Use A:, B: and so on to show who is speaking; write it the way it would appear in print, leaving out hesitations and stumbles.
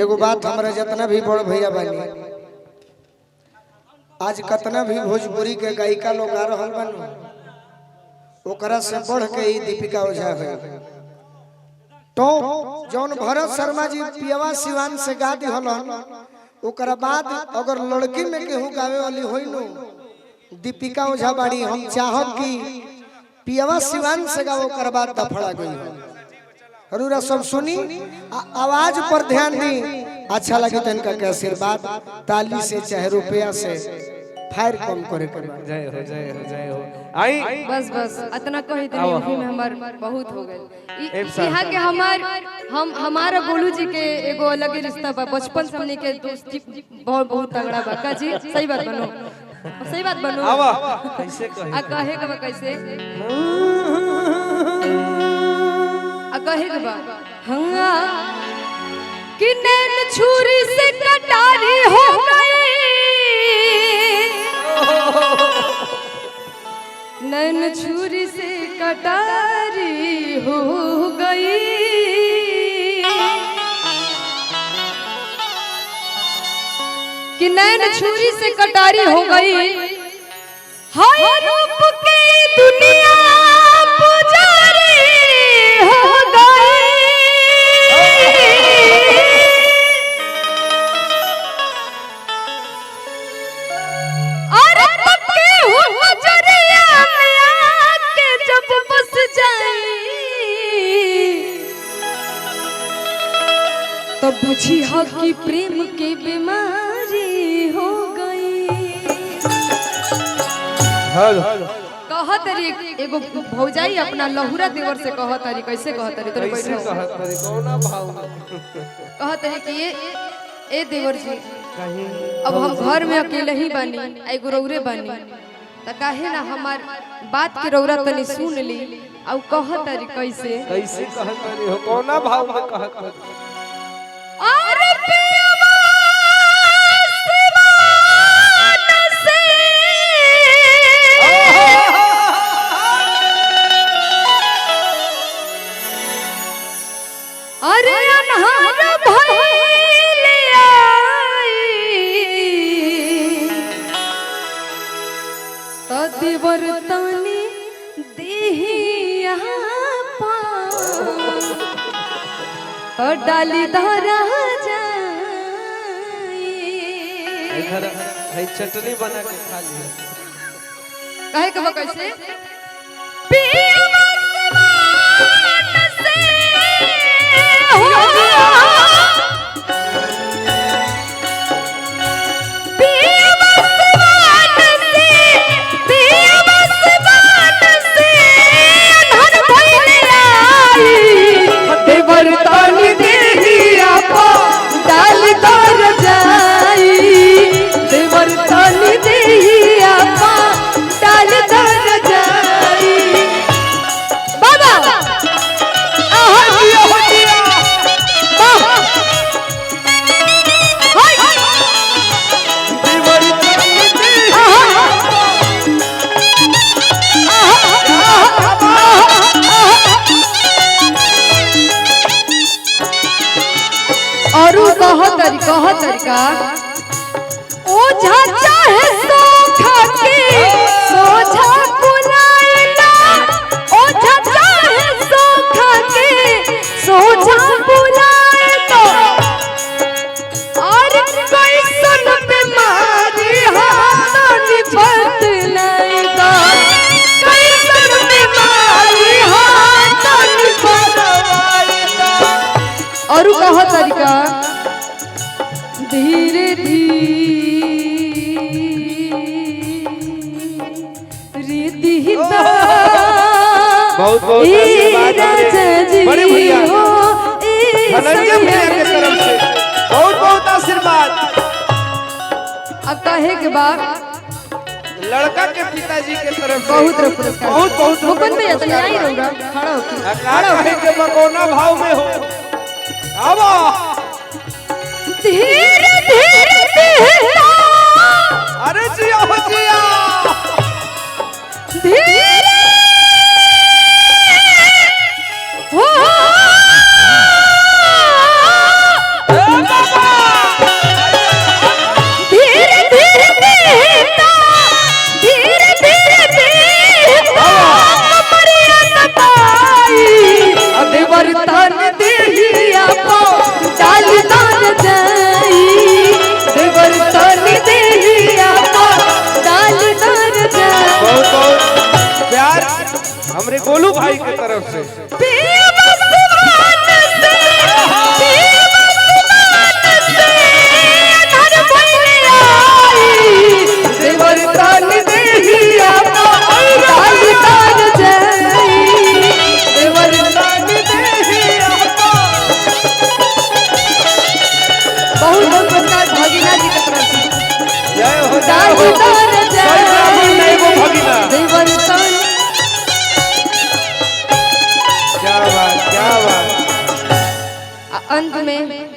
A: एगो बात हमरा जितना भी बड़ भैया बानी आज कतना भी भोजपुरी के गायिका लोग आ रहल बानू ओकरा से बढ़ के ही दीपिका ओझा है। तो जौन भरत शर्मा जी पियवा सिवान से गा दिहलन ओकरा बाद अगर लड़की में केहू गावे वाली होई नु दीपिका ओझा बाड़ी। हम चाहब कि पियवा सिवान से गाओ ओकरा बाद दफड़ा गई हरूरा सब सुनी आवाज पर ध्यान दी। अच्छा लगे तो इनका के आशीर्वाद ताली से चाहे रुपया से फायर कम करे कर
B: जय हो जय हो जय हो। आई
C: बस बस इतना कही तो मूवी में हमार बहुत हो गए। यहाँ के हमारा गोलू जी के एगो अलग ही रिश्ता बा बचपन से हमने के दोस्ती बहुत तगड़ा बा का जी। सही बात बनो सही बात बनो
B: आवा कैसे कहे
C: आ कहे के बा कैसे आ कहे के बा हंगा कि नैन छुरी से कटारी हो गई नैन छुरी से कटारी हो गई कि नैन छुरी से कटारी हो गई हाय रूप के दुनिया पुजारी हो गई अरे पक्के हो नजरिया में आके जब बस जाई तो बुझी हो कि प्रेम की बीमारी हो गई। कहतरी एगो भौजाई अपना लहुरा देवर से कहतरी कैसे कहतरी तोरे
B: कैसे
C: बैठो
B: कहतरी कौना भाव
C: कहतरी कि ए देवर जी
B: कहीं
C: अब हम घर में अकेले ही बानी एगो रौरे बानी त काहे ना हमार बात के रौरा तनी सुन ली और कहतरी कैसे
B: कैसे कहतरी हो कौना भाव में कहतरी
C: अरे पियवा सिवान से अरे अनहार भइल आई त देवर तनी देहिया पा और डाली धरा जाई
B: इधर है चटनी बना के खा लिया
C: कहे के कैसे पियवा सिवान से हो पियवा सिवान से पियवा सिवान से अनहर भइल आई देवर तानी देहिया पा डाल तर जाई देवर तानी देहिया पा डाल तर जाई बाबा आहा दिया हो दिया बाबा हाय
B: देवर तानी देहिया
C: और कहतरी का ओझा चाहे सोखा के सोझा बुलाएला ओझा चाहे सोखा के सोझा बुलाएला और कैसन बीमारी हाथनी पत नहीं गा कैसन बीमारी हाथनी पत और कहतरी का धीरे धीरे दिहता
B: बहुत बहुत आशीर्वाद बड़े भैया धनंजय भैया के तरफ से बहुत बहुत आशीर्वाद।
C: अब कहे के बाद
B: लड़का के पिताजी के तरफ से
C: बहुत पुरस्कार
B: बहुत बहुत
C: मुकुंद भैया तो यहीं रहूंगा खड़ा होके
B: कहे के बकोना भाव में हो आवा
C: धीरे धीरे दिहता
B: अरे जिया हो जिया
C: धीरे हो
B: तरफ से
C: भगीना जी के तरफ से
B: जय हो जय हो सही ब्राह्मण नहीं वो भगीना क्या बात
C: अंत में